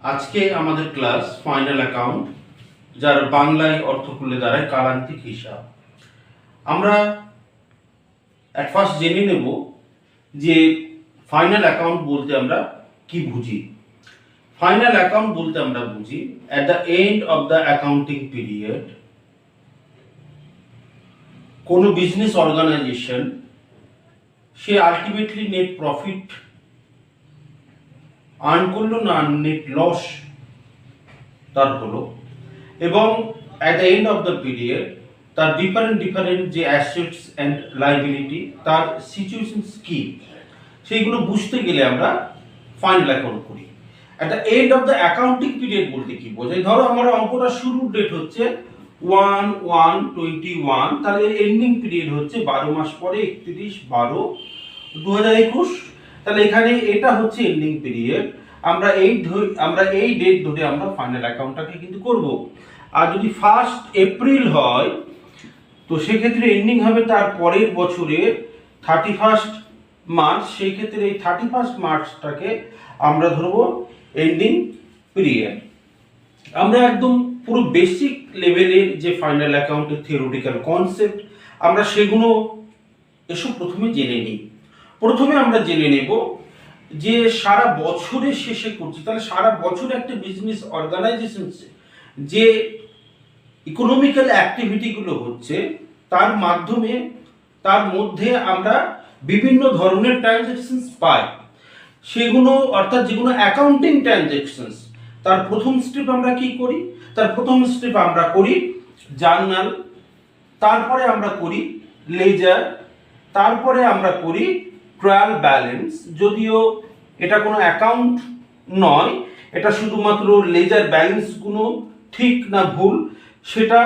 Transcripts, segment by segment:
আজকে আমাদের class final account, যার বাংলায় অর্থ করলে দাঁড়ায় কালান্তিক হিসাব। আমরা অ্যাট ফার্স্ট জেনে নেব যে ফাইনাল অ্যাকাউন্ট বলতে আমরা কি বুঝি। ফাইনাল অ্যাকাউন্ট বলতে আমরা বুঝি at the end of the accounting period কোনো বিজনেস অর্গানাইজেশন সে আলটিমেটলি নেট প্রফিট আর্ন করলো না নেট লস তার হলো, এবং at the end of the period তার ডিফারেন্ট যে অ্যাসেটস অ্যান্ড লাইবিলিটি তার সিচুয়েশনস কি, সেইগুলো বুঝতে গেলে আমরা ফাইনাল অ্যাকাউন্ট করি। At the end of the accounting period বলতে কি বোঝায়? ধরো আমার অঙ্কটা শুরুর ডেট হচ্ছে 1/1/21, তাহলে এন্ডিং পিরিয়ড হচ্ছে 12 মাস পরে 31/12/2021। তাহলে এখানে এটা হচ্ছে এন্ডিং পিরিয়ড। আমরা এই ডেট ধরে আমরা ফাইনাল অ্যাকাউন্টটাকে কিন্তু করব। আর যদি 1 এপ্রিল হয় তো সেক্ষেত্রে এন্ডিং হবে তার পরের বছরের 31 মার্চ। সেই ক্ষেত্রে এই 31 মার্চটাকে আমরা ধরবো এন্ডিং পিরিয়ড। আমরা একদম পুরো বেসিক লেভেলের যে ফাইনাল অ্যাকাউন্টের থিওরিটিক্যাল কনসেপ্ট আমরা সেগুলো এসব প্রথমে জেনে নিই। প্রথমে আমরা জেনে নেব যে সারা বছরের শেষে করছি, তাহলে সারা বছর একটা বিজনেস অর্গানাইজেশন যে ইকোনমিক্যাল অ্যাক্টিভিটিগুলো হচ্ছে তার মাধ্যমে তার মধ্যে আমরা বিভিন্ন ধরনের ট্রানজ্যাকশনস পাই। সেগুলো অর্থাৎ যেগুলো অ্যাকাউন্টিং ট্রানজ্যাকশনস, তার প্রথম স্টেপ আমরা কি করি? তার প্রথম স্টেপ আমরা করি জার্নাল, তারপরে আমরা করি লেজার, তারপরে আমরা করি ট্রায়াল ব্যালেন্স। যদিও এটা কোনো অ্যাকাউন্ট নয়, এটা শুধুমাত্র লেজার ব্যালেন্সগুলো ঠিক না ভুল সেটা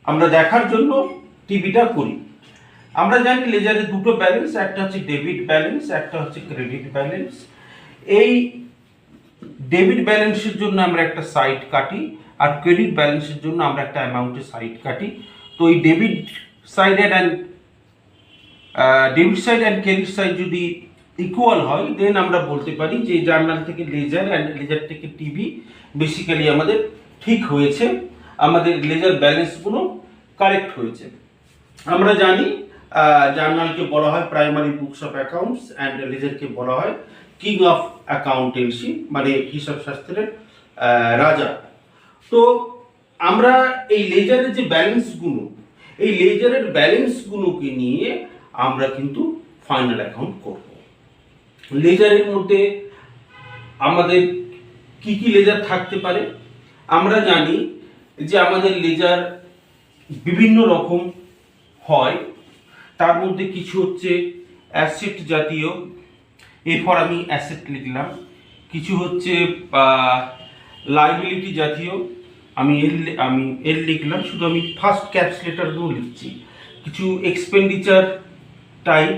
আমরা দেখার জন্য টিভিটা করি। আমরা জানি লেজারে দুটো ব্যালেন্স, একটা হচ্ছে ডেবিট ব্যালেন্স, একটা হচ্ছে ক্রেডিট ব্যালেন্স। এই ডেবিট ব্যালেন্সের জন্য আমরা একটা সাইড কাটি, আর ক্রেডিট ব্যালেন্সের জন্য আমরা একটা অ্যামাউন্টের সাইড কাটি। তো এই debit side and credit side যদি ইকুয়াল হয় দেন আমরা বলতে পারি যে জার্নাল থেকে লেজার অ্যান্ড লেজার থেকে টিভি বেসিক্যালি আমাদের ঠিক হয়েছে, আমাদের লেজার ব্যালেন্সগুলো কারেক্ট হয়েছে। আমরা জানি জার্নালকে বলা হয় primary books of accounts and লেজারকে বলা হয় কিং অফ অ্যাকাউন্টেন্সি, মানে হিসাব শাস্ত্রের রাজা। তো আমরা এই লেজারের যে ব্যালেন্সগুলো, এই লেজারের ব্যালেন্সগুলোকে নিয়ে আমরা কিন্তু ফাইনাল অ্যাকাউন্ট করব। লেজারের মধ্যে আমাদের কি কি লেজার থাকতে পারে? আমরা জানি যে আমাদের লেজার বিভিন্ন রকম হয়, তার মধ্যে কিছু হচ্ছে অ্যাসেট জাতীয়, এরপর আমি অ্যাসেট লিখলাম। কিছু হচ্ছে লাইবিলিটি জাতীয়, আমি এল লিখলাম, শুধু আমি ফার্স্ট ক্যাপস লেটারগুলো লিখছি। কিছু এক্সপেন্ডিচার টাইপ,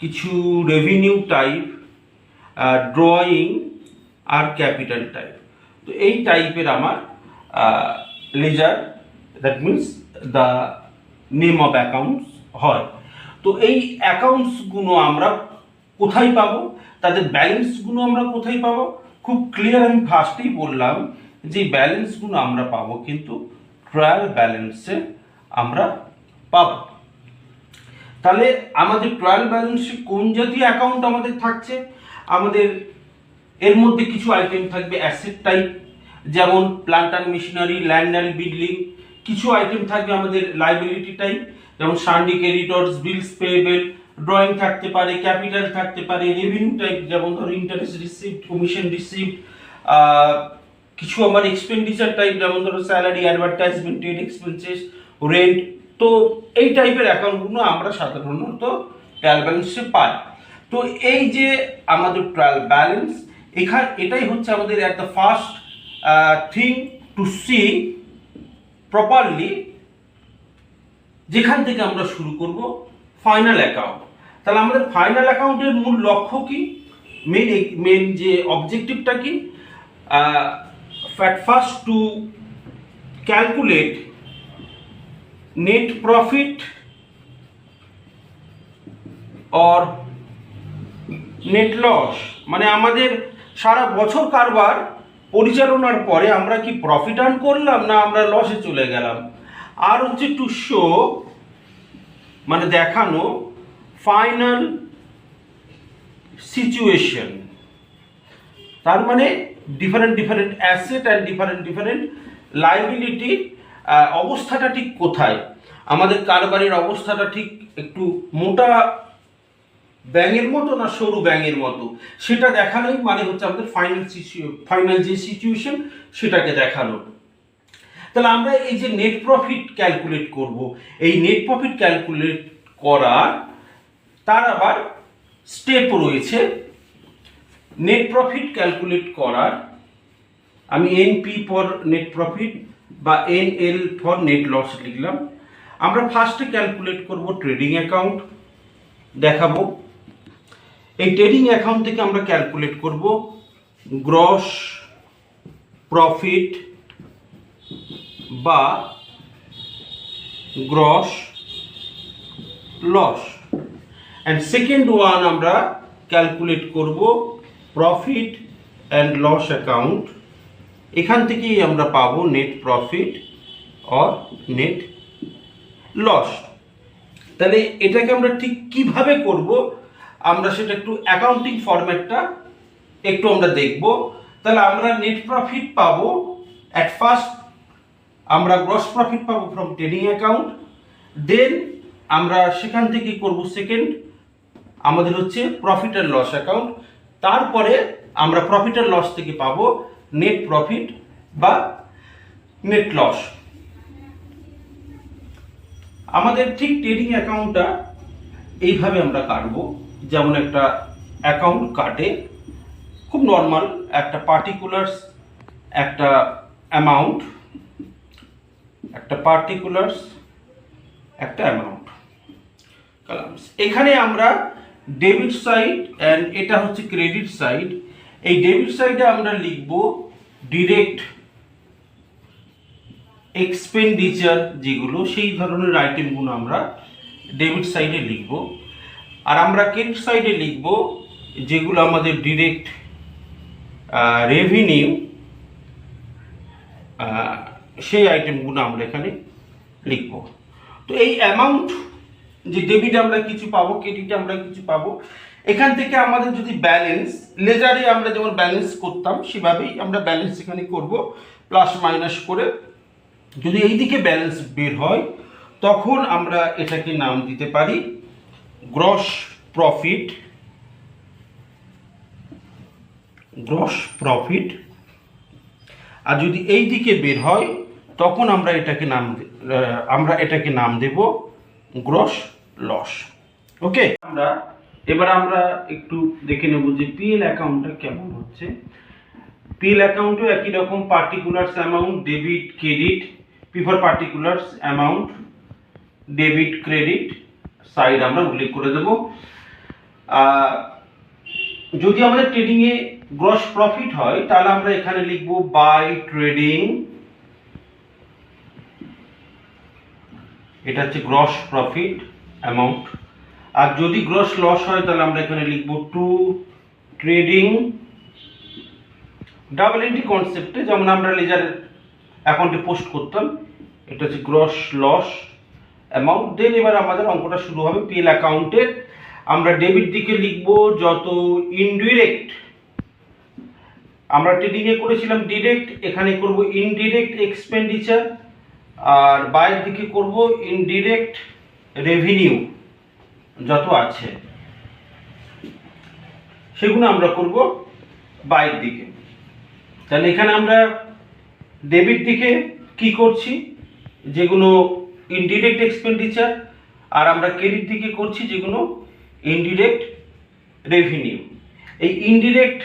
কিছু রেভিনিউ টাইপ, ড্রয়িং আর ক্যাপিটাল টাইপ। তো এই টাইপের আমার ledger, that means the name of accounts হয়। তো এই অ্যাকাউন্টসগুলো আমরা কোথায় পাবো, তাদের ব্যালেন্সগুলো আমরা কোথায় পাবো? খুব ক্লিয়ার আমি ফার্স্টেই বললাম যে ব্যালেন্সগুলো আমরা পাবো কিন্তু ট্রায়াল ব্যালেন্সে আমরা পাবো। তাহলে আমাদের ট্রায়াল ব্যালেন্সে কোন জাতীয় অ্যাকাউন্ট আমাদের থাকছে? আমাদের এর মধ্যে কিছু আইটেম থাকবে অ্যাসেট টাইপ, যেমন plant and machinery, land and building. কিছু আইটেম থাকবে আমাদের লাইবিলিটি টাইপ, যেমন সান্ডি ক্রেডিটরস, বিলস পেয়েবল। ড্রয়িং থাকতে পারে, ক্যাপিটাল থাকতে পারে, রেভিনিউ টাইপ, যেমন ধরো ইন্টারেস্ট রিসিভড, কমিশন রিসিভড। কিছু আমার এক্সপেন্ডিচার টাইপ, যেমন ধরো salary, advertisement, trade expenses, rent. তো এই টাইপের অ্যাকাউন্টগুলো আমরা সাধারণত ট্রায়াল ব্যালেন্সে পাই। তো এই যে আমাদের ট্রায়াল ব্যালেন্স, এটাই হচ্ছে আমাদের at the first thing to see properly, যেখান থেকে আমরা শুরু করব ফাইনাল অ্যাকাউন্ট। তাহলে আমাদের ফাইনাল অ্যাকাউন্টের মূল লক্ষ্য কি, মেন যে অবজেক্টিভটা কি? First to calculate net profit or net loss, মানে আমাদের সারা বছর কারবার পরিচালনার পরে আমরা কি প্রফিট আর্ন করলাম না আমরা লসে চলে গেলাম। আর হচ্ছে টু শো মানে দেখানো ফাইনাল সিচুয়েশন, তার মানে ডিফারেন্ট অ্যাসেট অ্যান্ড ডিফারেন্ট লাইবিলিটির অবস্থাটা ঠিক কোথায়, আমাদের কারবারের অবস্থাটা ঠিক একটু মোটা ব্যাঙের মতো না সরু ব্যাঙের মতো, সেটা দেখানোই মানে হচ্ছে আমাদের ফাইনাল যে সিচুয়েশন সেটাকে দেখানো। তাহলে আমরা এই যে নেট প্রফিট ক্যালকুলেট করব, এই নেট প্রফিট ক্যালকুলেট করার তার আবার স্টেপ রয়েছে। নেট প্রফিট ক্যালকুলেট করার আমি এনপি ফর নেট প্রফিট বা এনএল ফর নেট লস লিখলাম। আমরা ফার্স্টে ক্যালকুলেট করব ট্রেডিং অ্যাকাউন্ট দেখাবো। এই ট্রেডিং অ্যাকাউন্ট থেকে আমরা ক্যালকুলেট করব গ্রস প্রফিট বা gross loss, and second one আমরা ক্যালকুলেট করব প্রফিট অ্যান্ড লস অ্যাকাউন্ট। এখান থেকেই আমরা পাবো net profit or net loss. তাহলে এটাকে আমরা ঠিক কিভাবে করব আমরা সেটা একটু অ্যাকাউন্টিং ফরম্যাটটা একটু আমরা দেখব। তাহলে আমরা নেট প্রফিট পাবো অ্যাট ফার্স্ট, আমরা গ্রস প্রফিট পাবো ফ্রম ট্রেডিং অ্যাকাউন্ট, দেন আমরা সেখান থেকে করব সেকেন্ড আমাদের হচ্ছে প্রফিট অ্যান্ড লস অ্যাকাউন্ট, তারপরে আমরা প্রফিট অ্যান্ড লস থেকে পাবো নেট প্রফিট বা নেট লস। আমাদের ঠিক ট্রেডিং অ্যাকাউন্টটা এইভাবে আমরা কাটবো, যেমন একটা অ্যাকাউন্ট কাটে খুব নর্মাল একটা পার্টিকুলার্স একটা অ্যামাউন্ট, একটা পার্টিকুলার্স একটা অ্যামাউন্ট। এখানে আমরা ডেবিট সাইড অ্যান্ড এটা হচ্ছে ক্রেডিট সাইড। এই ডেবিট সাইডে আমরা লিখব ডিরেক্ট এক্সপেন্ডিচার, যেগুলো সেই ধরনের আইটেমগুলো আমরা ডেবিট সাইডে লিখব, আর আমরা ক্রেডিট সাইডে লিখব যেগুলো আমাদের ডিরেক্ট রেভিনিউ, সেই আইটেমগুলো আমরা এখানে লিখব। তো এই অ্যামাউন্ট যে ডেবিট আমরা কিছু পাবো, ক্রেডিটে আমরা কিছু পাবো, এখান থেকে আমাদের যদি ব্যালেন্স লেজারে আমরা যেমন ব্যালেন্স করতাম সেভাবেই আমরা ব্যালেন্স এখানে করব প্লাস মাইনাস করে। যদি এই দিকে ব্যালেন্স বের হয় তখন আমরা এটাকে নাম দিতে পারি গ্রস প্রফিট, গ্রস প্রফিট। আর যদি এই দিকে বের হয় তখন আমরা এটাকে নাম দেব গ্রস লস। ওকে, এবার আমরা একটু দেখে নেব যে পিএল অ্যাকাউন্টটা কেমন হচ্ছে। পিএল অ্যাকাউন্টও একই রকম particulars amount, debit credit, P for particulars amount, debit credit side আমরা উল্লেখ করে দেব। যদি আমাদের ট্রেডিংয়ে গ্রস প্রফিট হয় তাহলে আমরা এখানে লিখব বাই ট্রেডিং, এটা হচ্ছে গ্রস প্রফিট অ্যামাউন্ট। আর যদি গ্রস লস হয় তাহলে আমরা এখানে লিখব টু ট্রেডিং, ডাবল এন্ট্রি কনসেপ্টে যেমন আমরা লেজার অ্যাকাউন্টে পোস্ট করতাম। এটা হচ্ছে গ্রস লস অ্যামাউন্ট। দেন এবার আমাদের অঙ্কটা শুরু হবে পিএল অ্যাকাউন্টের। আমরা ডেবিট দিকে লিখব যত ইনডিরেক্ট, আমরা ট্রেডিংয়ে করেছিলাম ডিরেক্ট, এখানে করব ইনডিরেক্ট এক্সপেন্ডিচার, আর বাইরের দিকে করব ইনডিরেক্ট রেভিনিউ যত আছে সেগুলো আমরা করব বাইরের দিকে। তাহলে এখানে আমরা ডেবিট দিকে কি করছি যেগুলো ইনডিরেক্ট এক্সপেন্ডিচার, আর আমরা ক্রেডিট দিকে করছি যেগুলো ইনডিরেক্ট রেভিনিউ। এই ইনডিরেক্ট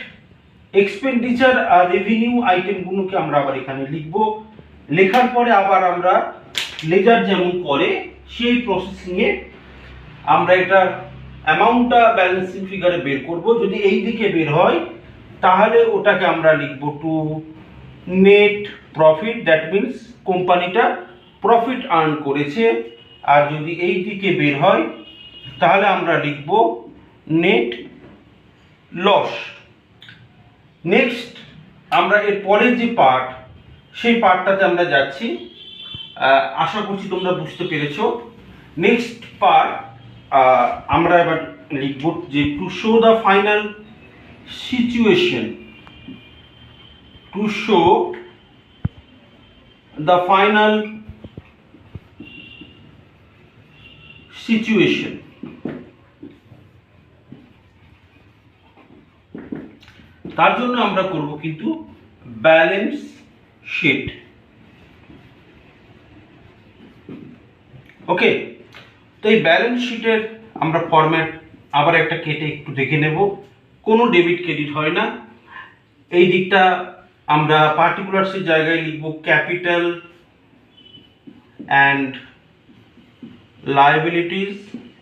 এক্সপেন্ডিচার আর রেভিনিউ আইটেমগুলোকে আমরা আবার এখানে লিখব। লেখার পরে আবার আমরা লেজার যেমন করে সেই প্রসেসিংয়ে আমরা এটা অ্যামাউন্টটা ব্যালেন্সিং ফিগারে বের করব। যদি এই দিকে বের হয় তাহলে ওটাকে আমরা লিখব two net profit, that means কোম্পানিটা প্রফিট আর্ন করেছে। আর যদি এই দিকে বের হয় তাহলে আমরা লিখব নেট লস। নেক্সট আমরা এর পরের যে পার্ট, সেই পার্টটাতে আমরা যাচ্ছি। আশা করছি তোমরা বুঝতে পেরেছো। নেক্সট পার্ট আমরা এবার লিখব যে two show the final situation, two show the final situation. তার জন্য আমরা করব কিন্তু ব্যালেন্স শিট। ওকে, তো এই ব্যালেন্স শিটের আমরা ফরম্যাট আবার একটা কেটে একটু দেখে নেব। কোনো ডেবিট ক্রেডিট হয় না। এই দিকটা আমরা পার্টিকুলার্সের জায়গায় লিখব capital and liabilities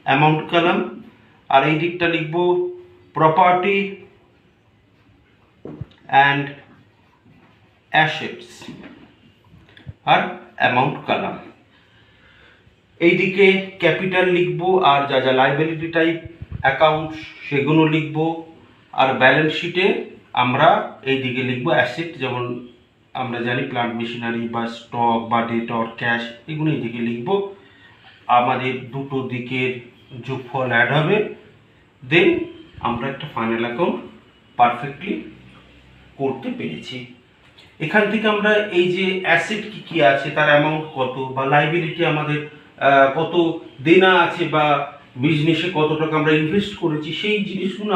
amount column, আর এই দিকটা লিখব প্রপার্টি অ্যান্ড অ্যাসেটস আর অ্যামাউন্ট কলাম। এইদিকে ক্যাপিটাল লিখব, আর যা যা লায়াবিলিটি টাইপ অ্যাকাউন্ট সেগুলো লিখব, আর ব্যালেন্স শিটে আমরা এইদিকে লিখব অ্যাসেট, যেমন আমরা জানি প্লান্ট মেশিনারি বা স্টক বা ডেটর ক্যাশ, এগুলো এইদিকে লিখব। আমাদের দুটো দিকের যোগফল অ্যাড হবে, দেন আমরা একটা ফাইনাল অ্যাকাউন্ট পারফেক্টলি করতে পেরেছি। এখান থেকে আমরা এই যে অ্যাসেট কি কি আছে, তার অ্যামাউন্ট কত, বা লাইবিলিটি আমাদের কত দেনা আছে, বা বিজনেসে কত টাকা আমরা ইনভেস্ট করেছি, সেই জিনিসগুলো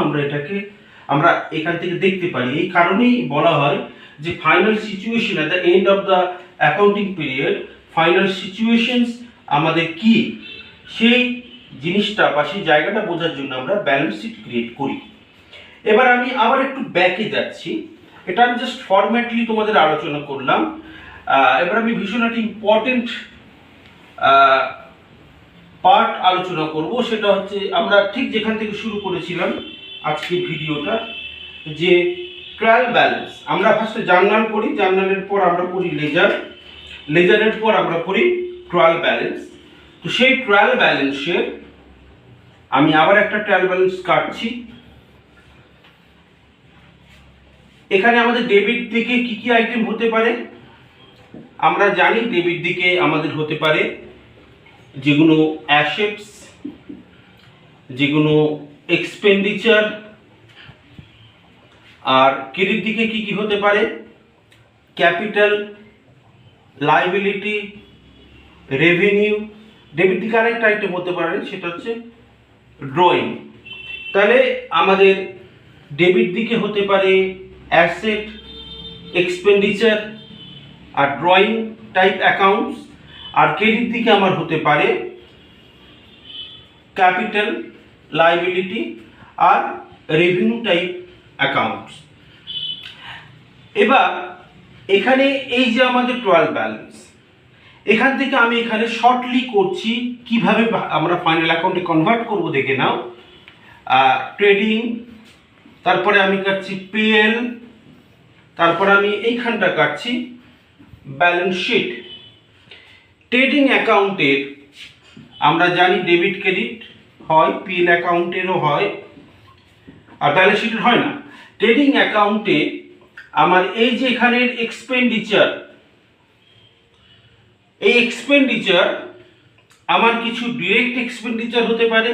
আমরা এখান থেকে দেখতে পারি। এই কারণেই বলা হয় যে final situation at the end of the accounting period, final situations আমাদের কি, সেই জিনিসটা বা সেই জায়গাটা বোঝার জন্য আমরা ব্যালেন্স শিট ক্রিয়েট করি। এবার আমি আবার একটু ব্যাকে যাচ্ছি, এটা আমি জাস্ট ফরম্যাটলি তোমাদের আলোচনা করলাম। এবার আমি ভীষণ একটা ইম্পর্টেন্ট পার্ট আলোচনা করব, সেটা হচ্ছে আমরা ঠিক যেখান থেকে শুরু করেছিলাম আজকের ভিডিওটা, যে ট্রায়াল ব্যালেন্স। আমরা ফার্স্টে জার্নাল করি, জার্নালের পর আমরা করি লেজার, লেজারের পর আমরা করি ট্রায়াল ব্যালেন্স। তো সেই ট্রায়াল ব্যালেন্সের আমি আবার একটা ট্রায়াল ব্যালেন্স কাটছি। এখানে আমাদের ডেবিট দিকে কি কি আইটেম হতে পারে, আমরা জানি ডেবিট দিকে আমাদের হতে পারে যেগুলো অ্যাসেটস, যেগুলো এক্সপেন্ডিচার, আর ক্রেডিট দিকে কি কি হতে পারে ক্যাপিটাল, লায়াবিলিটি, রেভিনিউ। ডেবিট দিকে আরেকটা আইটেম হতে পারে, সেটা হচ্ছে ড্রয়িং। তাহলে আমাদের ডেবিট দিকে হতে পারে অ্যাসেট, এক্সপেন্ডিচার আর ড্রয়িং টাইপ অ্যাকাউন্টস, আর ক্রেডিট দিকে আমার হতে পারে ক্যাপিটাল, লায়াবিলিটি আর রেভিনিউ টাইপ অ্যাকাউন্টস। এবার এখানে এই যে আমাদের ট্রায়াল ব্যালেন্স, এখান থেকে আমি এখানে শর্টলি করছি কিভাবে আমরা ফাইনাল অ্যাকাউন্টে কনভার্ট করব, দেখে নাও। ট্রেডিং, তারপরে আমি কাটছি পিএল, তারপর আমি এইখানটা কাটছি ব্যালেন্স শিট। ট্রেডিং অ্যাকাউন্টের আমরা জানি ডেবিট ক্রেডিট হয়, পিএল অ্যাকাউন্টেরও হয়, আর ব্যালেন্স শিটের হয় না। ট্রেডিং অ্যাকাউন্টে আমার এই যে এখানের এক্সপেন্ডিচার, এই এক্সপেন্ডিচার আমার কিছু ডিরেক্ট এক্সপেন্ডিচার হতে পারে,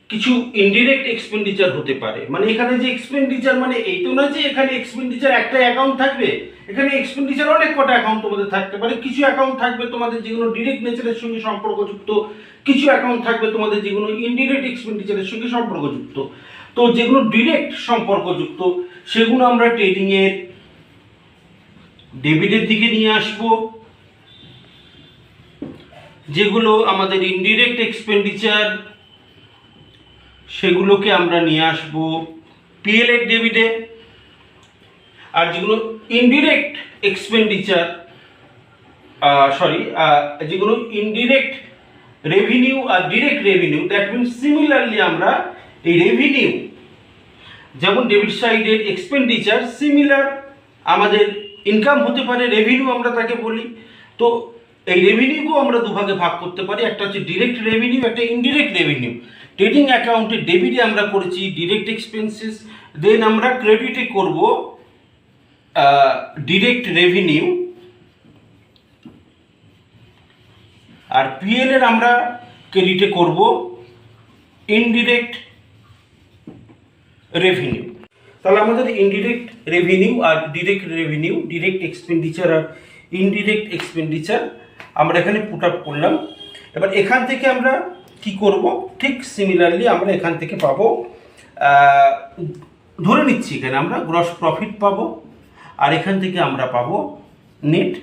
কিছু ইনডিরেক্ট এক্সপেন্ডিচার হতে পারে। মানে এখানে যে এক্সপেন্ডিচার, মানে এই তো না যে এখানে এক্সপেন্ডিচার একটা অ্যাকাউন্ট থাকবে, এখানে এক্সপেন্ডিচার অনেক কটা অ্যাকাউন্ট তোমাদের থাকতে পারে। কিছু অ্যাকাউন্ট থাকবে তোমাদের যেগুলো ডিরেক্ট নেচারের সঙ্গে সম্পর্কযুক্ত, কিছু অ্যাকাউন্ট থাকবে তোমাদের যেগুলো ইনডিরেক্ট এক্সপেন্ডিচারের সঙ্গে সম্পর্কযুক্ত। তো যেগুলো ডিরেক্ট সম্পর্কযুক্ত সেগুলো আমরা ট্রেডিং এর ডেবিটের দিকে নিয়ে আসব, যেগুলো আমাদের ইনডিরেক্ট এক্সপেন্ডিচার সেগুলোকে আমরা নিয়ে আসব পিএল এর ডেবিটে, আর যেগুলো ইনডিরেক্ট এক্সপেন্ডিচার যেগুলো ইনডিরেক্ট রেভিনিউ আর direct revenue, that means similarly আমরা এই রেভিনিউ, যেমন ডেবিট সাইডের এক্সপেন্ডিচার সিমিলার আমাদের ইনকাম হতে পারে, রেভিনিউ আমরা তাকে বলি। তো এই রেভিনিউকেও আমরা দুভাগে ভাগ করতে পারি, একটা হচ্ছে ডিরেক্ট রেভিনিউ, একটা ইনডিরেক্ট রেভিনিউ। ট্রেডিং অ্যাকাউন্টে ডেবিটে আমরা করেছি ডিরেক্ট এক্সপেন্সেস, দেন আমরা ক্রেডিটে করব ডিরেক্ট রেভিনিউ, আর পিএল এর আমরা ক্রেডিটে করব ইনডিরেক্ট রেভিনিউ। তাহলে আমাদের ইনডিরেক্ট রেভিনিউ আর ডিরেক্ট রেভিনিউ, ডিরেক্ট এক্সপেন্ডিচার আর ইনডিরেক্ট এক্সপেন্ডিচার আমরা এখানে পুট আপ করলাম। এবার এখান থেকে আমরা কি করব, ঠিক সিমিলারলি আমরা এখান থেকে পাবো, ধরে নিচ্ছি এখানে আমরা গ্রস প্রফিট পাবো, আর এখান থেকে আমরা পাবো নেট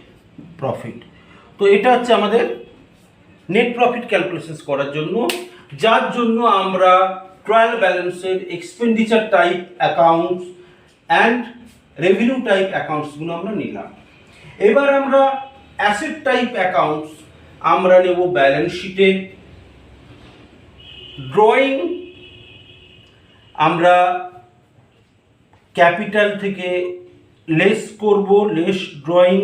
প্রফিট। তো এটা হচ্ছে আমাদের নেট প্রফিট ক্যালকুলেশন করার জন্য, যার জন্য আমরা ট্রায়াল ব্যালেন্সের expenditure type accounts and revenue type অ্যাকাউন্টসগুলো আমরা নিলাম। এবার আমরা অ্যাসেট টাইপ অ্যাকাউন্টস আমরা নেব ব্যালেন্স শিটে। ড্রয়িং আমরা ক্যাপিটাল থেকে লেস করব, লেস ড্রয়িং।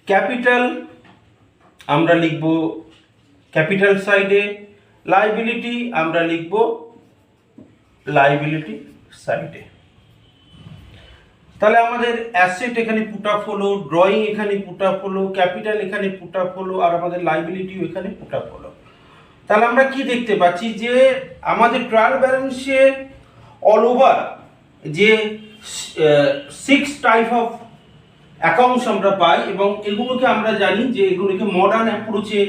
ক্যাপিটাল আমরা লিখব ক্যাপিটাল সাইডে, লাইবিলিটি আমরা লিখব লাইবিলিটি সাইডে। তাহলে আমাদের অ্যাসেট এখানে পুট আপ হলো, ড্রয়িং এখানে পুট আপ হলো, ক্যাপিটাল এখানে পুট আপ হলো, আর আমাদের লাইবিলিটিও এখানে পুট আপ হলো। তাহলে আমরা কি দেখতে পাচ্ছি যে আমাদের ট্রায়াল ব্যালেন্সে অল ওভার যে 6 টাইপ অফ অ্যাকাউন্টস আমরা পাই, এবং এগুলোকে আমরা জানি যে এগুলোকে মডার্ন অ্যাপ্রোচে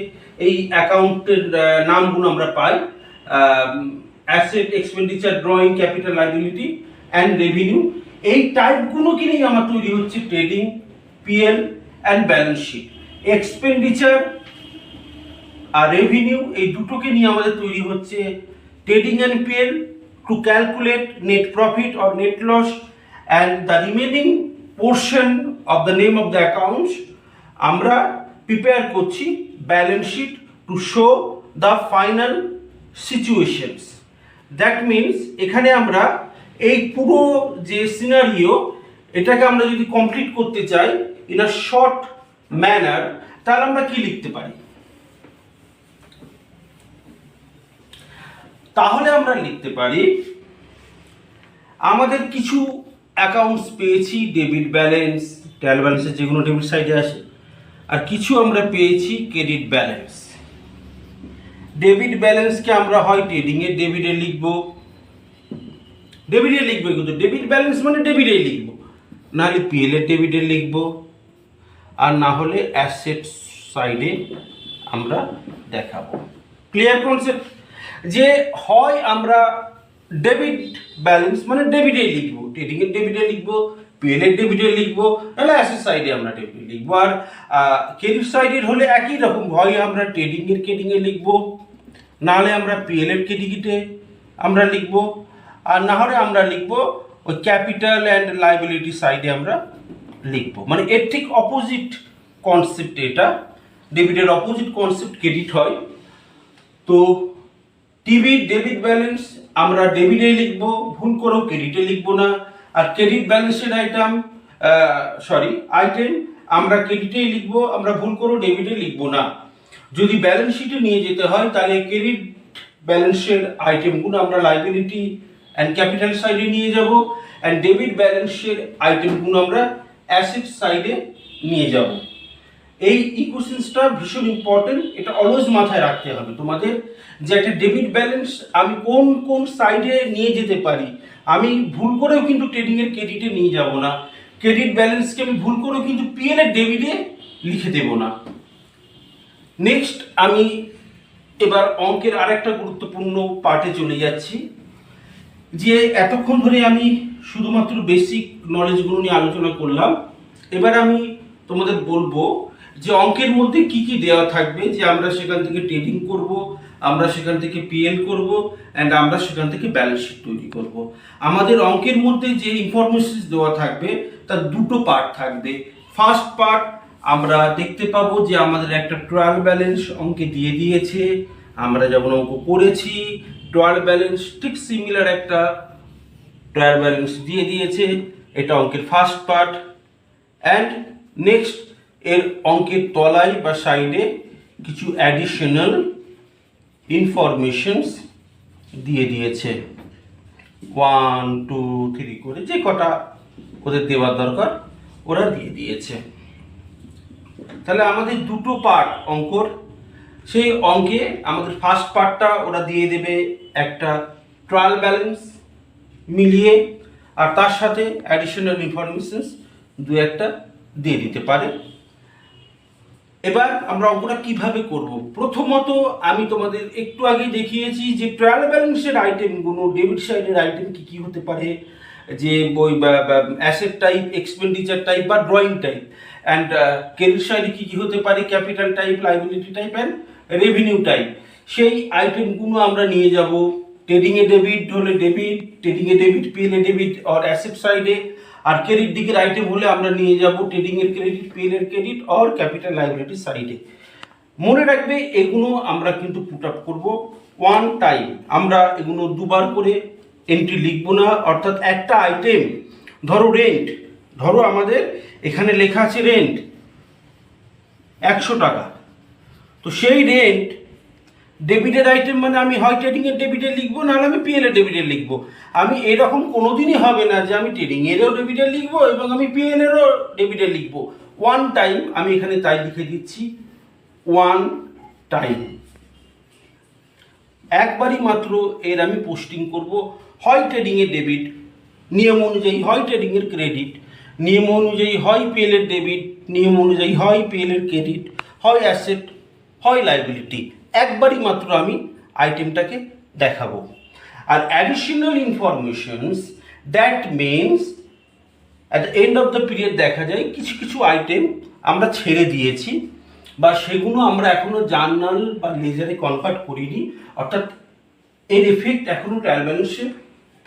এই অ্যাকাউন্টের নামগুলো আমরা পাই, asset, expenditure, drawing, capital, liability and revenue. এই টাইপগুলোকে নিয়ে আমার তৈরি হচ্ছে trading, PL and balance sheet. Expenditure আর রেভিনিউ এই দুটোকে নিয়ে আমাদের তৈরি হচ্ছে trading and PL to calculate net profit or net loss, and the remaining portion of the name of the accounts আমরা প্রিপেয়ার করছি balance sheet to show the final situations. That means এখানে আমরা এই পুরো যে সিনারিও, এটাকে আমরা যদি কমপ্লিট করতে চাই ইন আ শর্ট ম্যানার, তাহলে আমরা কি লিখতে পারি? তাহলে আমরা লিখতে পারি আমাদের কিছু অ্যাকাউন্টস পেয়েছি, ডেবিট ব্যালেন্স, ট্রায়াল ব্যালেন্সের যেগুলো ডেবিট সাইডে আসে, আর কিছু আমরা পেয়েছি ক্রেডিট ব্যালেন্স। ডেবিট ব্যালেন্সকে আমরা হয় ট্রেডিংয়ে ডেবিটে লিখবো, কিন্তু ডেবিট ব্যালেন্স মানে ডেবিটে লিখবো, নাহলে পিএল এর ডেবিটে লিখবো, আর না হলে অ্যাসেট সাইডে আমরা দেখাবো। Clear concept? যে হয় আমরা ডেবিট ব্যালেন্স মানে ডেবিটে লিখবো, ট্রেডিং এর ডেবিটে লিখবো, পিএল এর ডেবিটে লিখবো, নাহলে অ্যাসেট সাইডে আমরা ডেবিটে লিখবো। আর ক্রেডিট সাইডের হলে একই রকম, হয় আমরা ট্রেডিং এর ক্রেডিংয়ে লিখবো, নাহলে আমরা পিএল এর ক্রেডিটে আমরা লিখবো, আর না হলে আমরা লিখবো ওই ক্যাপিটাল অ্যান্ড লাইবিলিটি সাইডে আমরা লিখবো। মানে এর ঠিক অপোজিট কনসেপ্ট এটা, ডেবিটের অপোজিট কনসেপ্ট ক্রেডিট হয়। তো ডেবিট ব্যালেন্স আমরা ডেবিটে লিখবো, ভুল করেও ক্রেডিটে লিখবো না। আর ক্রেডিট ব্যালেন্সের আইটেম আমরা ক্রেডিটেই লিখবো, আমরা ভুল করেও ডেবিটে লিখবো না। যদি ব্যালেন্স শিটে নিয়ে যেতে হয় তাহলে ক্রেডিট ব্যালেন্সের আইটেমগুলো আমরা লাইবিলিটি অ্যান্ড ক্যাপিটাল সাইডে নিয়ে যাব, অ্যান্ড ডেবিট ব্যালেন্সের আইটেমগুলো আমরা অ্যাসেট সাইডে নিয়ে যাব। এই ইকুয়েশনসটা ভীষণ ইম্পর্টেন্ট, এটা অলওয়েজ মাথায় রাখতে হবে তোমাদের, যে একটা ডেবিট ব্যালেন্স আমি কোন কোন সাইডে নিয়ে যেতে পারি। আমি ভুল করেও কিন্তু ট্রেডিং এর ক্রেডিটে নিয়ে যাব না, ক্রেডিট ব্যালেন্সকে আমি ভুল করেও কিন্তু পিএল এর ডেবিটে লিখে দেব না। নেক্সট আমি এবার অঙ্কের আরেকটা গুরুত্বপূর্ণ পার্টে চলে যাচ্ছি, যে এতক্ষণ ধরে আমি শুধুমাত্র বেসিক নলেজগুলো নিয়ে আলোচনা করলাম। এবার আমি তোমাদের বলবো যে অঙ্কের মধ্যে কি কি দেওয়া থাকবে, যে আমরা সেখান থেকে ট্রেডিং করব, আমরা সেখান থেকে পিএল করব, অ্যান্ড আমরা সেখান থেকে ব্যালেন্স শিট তৈরি করব। আমাদের অঙ্কের মধ্যে যে ইনফরমেশন দেওয়া থাকবে তার দুটো পার্ট থাকবে। ফার্স্ট পার্ট আমরা দেখতে পাবো যে আমাদের একটা ট্রায়াল ব্যালেন্স অঙ্কে দিয়ে দিয়েছে, আমরা যেমন অঙ্ক করেছি ট্রায়াল ব্যালেন্স ঠিক সিমিলার একটা ট্রায়াল ব্যালেন্স দিয়ে দিয়েছে, এটা অঙ্কের ফার্স্ট পার্ট। অ্যান্ড নেক্সট এর অঙ্কের তলায় বা সাইডে কিছু অ্যাডিশনাল ইনফরমেশনস দিয়ে দিয়েছে। 1 2 3 করে যে কটা ওদের দেওয়ার দরকার ওরা দিয়ে দিয়েছে। তাহলে আমাদের দুটো পার্ট অঙ্কর, সেই অঙ্কে আমাদের ফার্স্ট পার্টটা ওরা দিয়ে দেবে একটা ট্রায়াল ব্যালেন্স মিলিয়ে, আর তার সাথে অ্যাডিশনাল ইনফরমেশনস দু একটা দিয়ে দিতে পারে। এবার আমরা অঙ্কটা কিভাবে করব, প্রথমত আমি তোমাদের একটু আগে দেখিয়েছি যে ট্রায়াল ব্যালেন্সের আইটেমগুলো, ডেবিট সাইডের আইটেম কি কি হতে পারে, যে বই অ্যাসেট টাইপ, এক্সপেন্ডিচার টাইপ বা ড্রয়িং টাইপ, অ্যান্ড ক্রেডিট সাইডে কি কি হতে পারে, capital type, liability type and revenue type. সেই আইটেমগুলো আমরা নিয়ে যাব ট্রেডিংয়ে ডেবিট হলে ডেবিট, ট্রেডিংয়ে ডেবিট পিএল এ ডেবিট অর অ্যাসেট সাইডে, আর ক্রেডিট দিকের আইটেম হলে আমরা নিয়ে যাব ট্রেডিংয়ের ক্রেডিট, পিএল এর ক্রেডিট অর ক্যাপিটাল লাইবিলিটি সাইডে। মনে রাখবে এগুলো আমরা কিন্তু পুট আপ করবো ওয়ান টাইম, আমরা এগুলো দুবার করে এন্ট্রি লিখবো না। অর্থাৎ একটা আইটেম, ধরো রেন্ট, ধরো আমাদের এখানে লেখা আছে রেন্ট 100 টাকা, তো সেই রেন্ট ডেবিটের আইটেম মানে আমি হয় ট্রেডিংয়ের ডেবিটে লিখবো, নাহলে আমি পিএল এর ডেবিটে লিখবো। আমি এরকম কোনোদিনই হবে না যে আমি ট্রেডিংয়েরও ডেবিটে লিখবো এবং আমি পিএল এরও ডেবিটে লিখবো। ওয়ান টাইম আমি এখানে তাই লিখে দিচ্ছি, ওয়ান টাইম, একবারই মাত্র এর আমি পোস্টিং করব। হয় ট্রেডিংয়ের ডেবিট নিয়ম অনুযায়ী, হয় ট্রেডিংয়ের ক্রেডিট নিয়ম অনুযায়ী, হয় পিএল এর ডেবিট নিয়ম অনুযায়ী, হয় পিএল এর ক্রেডিট, হয় অ্যাসেট, হয় লাইবিলিটি, একবারই মাত্র আমি আইটেমটাকে দেখাবো। আর additional informations, that means at the end of the period দেখা যায় কিছু কিছু আইটেম আমরা ছেড়ে দিয়েছি বা সেগুলো আমরা এখনো জার্নাল বা লেজারে কনভার্ট করিনি, অর্থাৎ এর এফেক্ট এখনো ট্রায়াল ব্যালেন্সে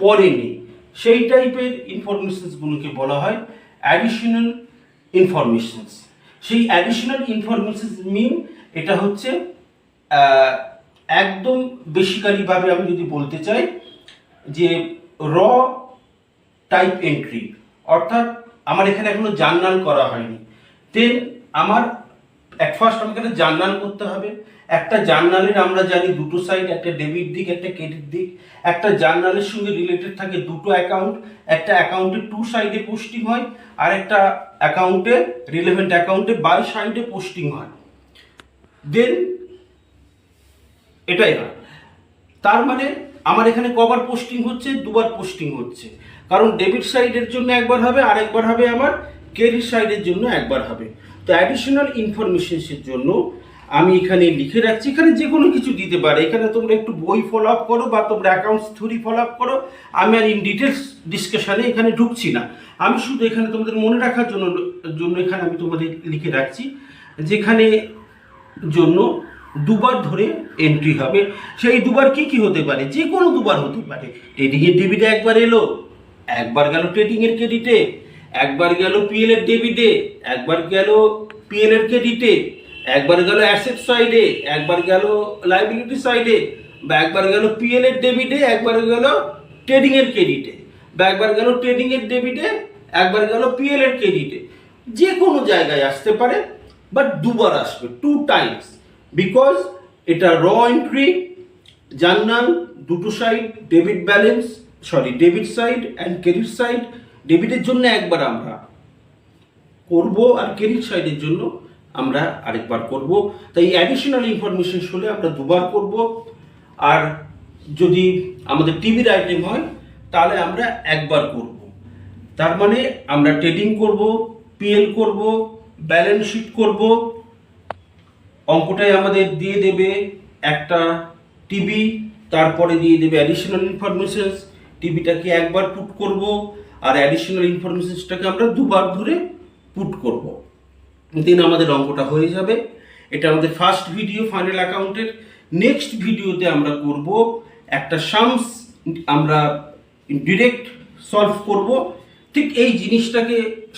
পড়েনি। সেই টাইপের ইনফরমেশনসগুলোকে বলা হয় অ্যাডিশনাল ইনফরমেশনস। সেই অ্যাডিশনাল ইনফরমেশনস মিন এটা হচ্ছে একদম বেসিক্যালিভাবে আমি যদি বলতে চাই যে র টাইপ এন্ট্রি, অর্থাৎ আমার এখানে এখনো জার্নাল করা হয়নি। দেন আমার ফার্স্ট আমাকে একটা জার্নাল করতে হবে। একটা জার্নালের আমরা জানি দুটো সাইড, একটা ডেবিট দিক, একটা ক্রেডিট দিক। একটা জার্নালের সঙ্গে রিলেটেড থাকে দুটো অ্যাকাউন্ট, একটা অ্যাকাউন্টে টু সাইডে পোস্টিং হয়, আর একটা অ্যাকাউন্টে রিলেভেন্ট অ্যাকাউন্টে বাই সাইডে পোস্টিং হয়। দেন এটাই হয়। তার মানে আমার এখানে কবার পোস্টিং হচ্ছে, দুবার পোস্টিং হচ্ছে, কারণ ডেবিট সাইডের জন্য একবার হবে, আর একবার হবে আমার ক্রেডিট সাইডের জন্য একবার হবে। তো অ্যাডিশনাল ইনফরমেশনসের জন্য আমি এখানে লিখে রাখছি, এখানে যে কোনো কিছু দিতে পারে, এখানে তোমরা একটু বই ফলো আপ করো বা তোমরা অ্যাকাউন্টস থিওরি ফলো আপ করো, আমি আর ইন ডিটেলস ডিসকাশনে এখানে ঢুকছি না। আমি শুধু এখানে তোমাদের মনে রাখার জন্য এখানে আমি তোমাদের লিখে রাখছি, যেখানে জন্য দুবার ধরে এন্ট্রি হবে। সেই দুবার কি কি হতে পারে, যে কোনো দুবার হতে পারে। ট্রেডিংয়ের ডেবিটে একবার এলো, একবার গেল ট্রেডিংয়ের ক্রেডিটে, একবার গেল পিএল এর ডেবিটে, একবার গেল পিএল এর ক্রেডিটে, একবার গেল অ্যাসেট সাইডে, একবার গেল লাইবিলিটি সাইডে, বা একবার গেল পিএল এর ডেবিটে, একবার গেল ট্রেডিং এর ক্রেডিটে, বা একবার গেল ট্রেডিং এর ডেবিটে, একবার গেল পিএল এর ক্রেডিটে। যে কোনো জায়গায় আসতে পারে, বাট দুবার আসবে, টু টাইমস, বিকজ এটা র এন্ট্রি, জার্নাল, দুটো side, debit balance, debit side and credit side. ডেবিটের জন্য একবার আমরা করব, আর ক্রেডিট সাইডের জন্য আমরা আরেকবার করব। তাই অ্যাডিশনাল ইনফরমেশন হলে আমরা দুবার করব, আর যদি আমাদের টিভির আইটেম হয় তাহলে আমরা একবার করব। তার মানে আমরা ট্রেডিং করব, পিএল করব, ব্যালেন্স শিট করব। অঙ্কটাই আমাদের দিয়ে দেবে একটা টিভি, তারপরে দিয়ে দেবে অ্যাডিশনাল ইনফরমেশনস। টিভিটাকে একবার পুট করব, আর অ্যাডিশনাল ইনফরমেশনসটাকে আমরা দুবার ধরে পুট করব। দেন আমাদের অঙ্কটা হয়ে যাবে। এটা আমাদের ফার্স্ট ভিডিও ফাইনাল অ্যাকাউন্টের। নেক্সট ভিডিওতে আমরা করব একটা সামস, আমরা ডিরেক্ট সলভ করব। ঠিক এই জিনিসটাকে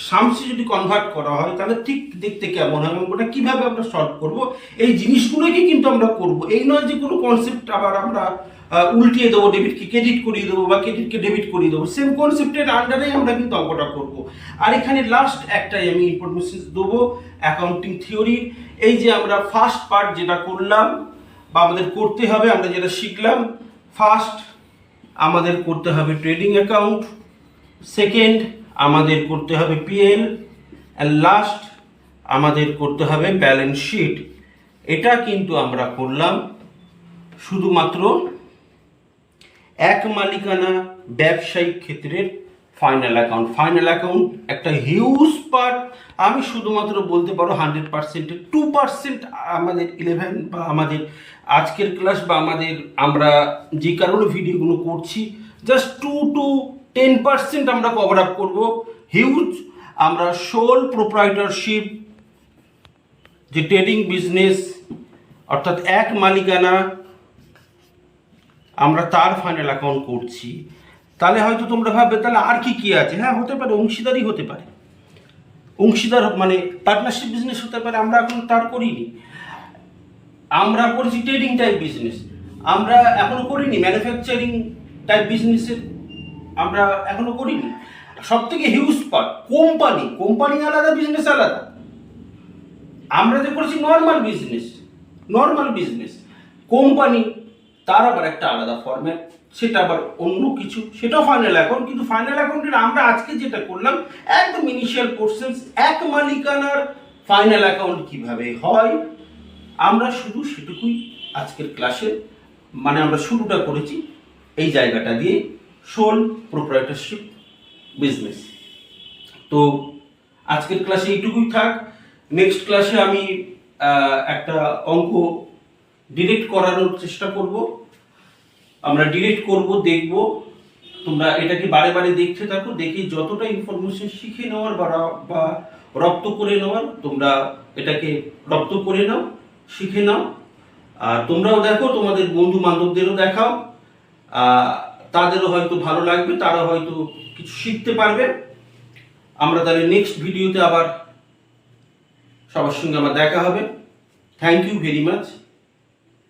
সামসে যদি কনভার্ট করা হয় তাহলে ঠিক দেখতে কেমন হয়, অঙ্কটা কীভাবে আমরা সলভ করব, এই জিনিসগুলোকে কিন্তু আমরা করব। এই নয় যে কোনো কনসেপ্ট আবার আমরা উল্টিয়ে দেবো, ডেবিটকে ক্রেডিট করিয়ে দেবো বা ক্রেডিটকে ডেবিট করিয়ে দেবো। সেম কনসেপ্টের আন্ডারেই আমরা কিন্তু অঙ্কটা করব। আর এখানে লাস্ট একটাই আমি ইনফরমেশন দেবো অ্যাকাউন্টিং থিওরির। এই যে আমরা ফার্স্ট পার্ট যেটা করলাম বা আমাদের করতে হবে, আমরা যেটা শিখলাম, ফার্স্ট আমাদের করতে হবে ট্রেডিং অ্যাকাউন্ট, সেকেন্ড আমাদের করতে হবে পিএল, অ্যান্ড লাস্ট আমাদের করতে হবে ব্যালেন্স শিট। এটা কিন্তু আমরা করলাম শুধুমাত্র এক মালিকানা ব্যবসায়িক ক্ষেত্রের ফাইনাল অ্যাকাউন্ট। ফাইনাল অ্যাকাউন্ট একটা হিউজ পার্ট, আমি শুধুমাত্র বলতে পারো 100%-এর 2% আমাদের 11 বা আমাদের আজকের ক্লাস বা আমরা যে কারণে ভিডিওগুলো করছি জাস্ট 2-10% আমরা কভার আপ করবো। হিউজ আমরা সোল প্রোপ্রাইটরশিপ যে ট্রেডিং বিজনেস অর্থাৎ এক মালিকানা আমরা তার ফাইনাল অ্যাকাউন্ট করছি। তাহলে হয়তো তোমরা ভাববে তাহলে আর কি কি আছে। হ্যাঁ, হতে পারে অংশীদারই হতে পারে, অংশীদার মানে পার্টনারশিপ বিজনেস হতে পারে, আমরা এখন তার করিনি। আমরা করেছি ট্রেডিং টাইপ বিজনেস, আমরা এখনো করিনি ম্যানুফ্যাকচারিং টাইপ বিজনেসের, আমরা এখনো করিনি। সব থেকে হিউজ পার্ট কোম্পানি আলাদা, বিজনেস আলাদা। আমরা যে করেছি নর্মাল বিজনেস, কোম্পানি তার আবার একটা আলাদা ফরম্যাট, সেটা আবার অন্য কিছু, সেটাও ফাইনাল অ্যাকাউন্ট। কিন্তু ফাইনাল অ্যাকাউন্টের আমরা আজকে যেটা করলাম একদম ইনিশিয়াল পোর্শনস, এক মালিকানার ফাইনাল অ্যাকাউন্ট কিভাবে হয় আমরা শুধু সেটুকুই আজকের ক্লাসে মানে আমরা শুরুটা করেছি এই জায়গাটা দিয়ে, সোল প্রোপ্রাইটরশিপ বিজনেস। তো আজকের ক্লাসে এইটুকুই থাক। নেক্সট ক্লাসে আমি একটা অঙ্ক ডিরেক্ট করানোর চেষ্টা করব, আমরা ডিরেক্ট করব, দেখব। তোমরা এটাকে বারে বারে দেখতে থাকো, দেখি যতটা ইনফরমেশন শিখে নেওয়ার বা রপ্ত করে নেওয়ার, তোমরা এটাকে রপ্ত করে নাও, শিখে নাও। আর তোমরাও দেখো, তোমাদের বন্ধু বান্ধবদেরও দেখাও, তাদেরও হয়তো ভালো লাগবে, তারা হয়তো কিছু শিখতে পারবে। আমরা তাহলে নেক্সট ভিডিওতে আবার সবার সঙ্গে আমার দেখা হবে। Thank you very much.